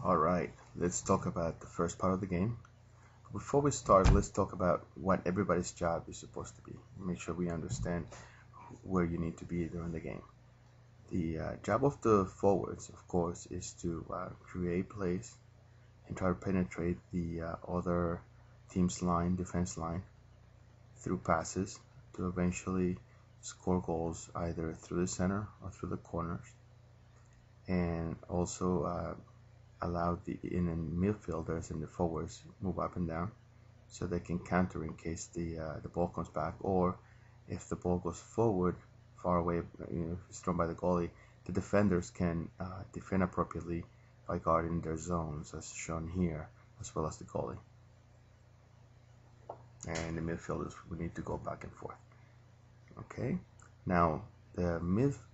Alright, let's talk about the first part of the game. Before we start, let's talk about what everybody's job is supposed to be. Make sure we understand where you need to be during the game. The job of the forwards, of course, is to create plays and try to penetrate the other team's line, defense line, through passes to eventually score goals either through the center or through the corners, and also allow the midfielders and the forwards move up and down so they can counter in case the ball comes back, or if the ball goes forward far away, if it's thrown by the goalie, the defenders can defend appropriately by guarding their zones as shown here, as well as the goalie. And the midfielders will need to go back and forth. Okay, now the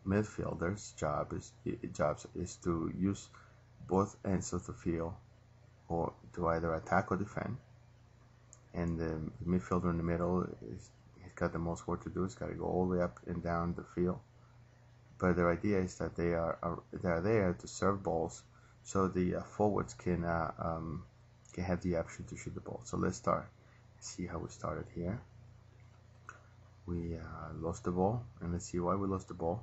midfielders' job is to use both ends of the field, or to either attack or defend. And the midfielder in the middle he's got the most work to do. He's got to go all the way up and down the field. But their idea is that they are there to serve balls, so the forwards can have the option to shoot the ball. So let's start. See how we started here. We lost the ball, and let's see why we lost the ball.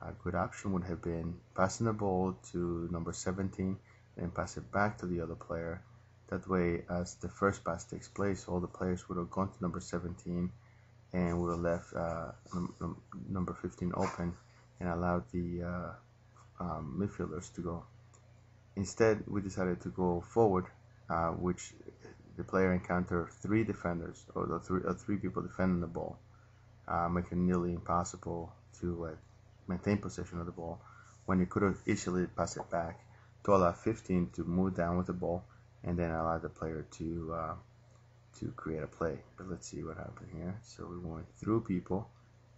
A good option would have been passing the ball to number 17 and pass it back to the other player. That way, as the first pass takes place, all the players would have gone to number 17 and would have left number 15 open and allowed the midfielders to go. Instead, we decided to go forward, which the player encountered three defenders, or three people defending the ball, making it nearly impossible to maintain possession of the ball, when you could have easily passed it back to allow 15 to move down with the ball and then allow the player to create a play. But let's see what happened here. So we went through people,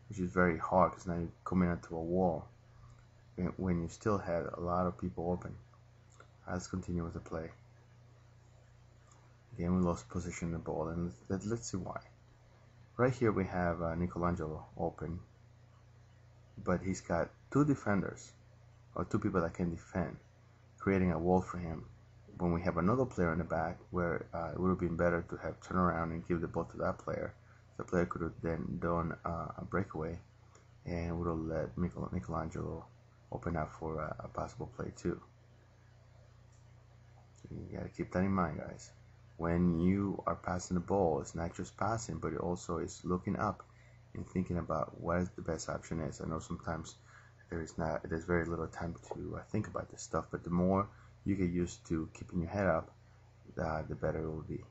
which is very hard because now you're coming onto a wall when you still had a lot of people open. Let's continue with the play. Again, we lost position of the ball, and let's see why. Right here we have Nicolangelo open, but he's got two defenders, or two people that can defend, creating a wall for him. When we have another player in the back, where it would have been better to have turned around and give the ball to that player, the player could have then done a breakaway and would have let Nicolangelo open up for a possible play too. So you gotta keep that in mind, guys. When you are passing the ball, it's not just passing, but it also is looking up and thinking about what is the best option is. I know sometimes there's very little time to think about this stuff, but the more you get used to keeping your head up, the better it will be.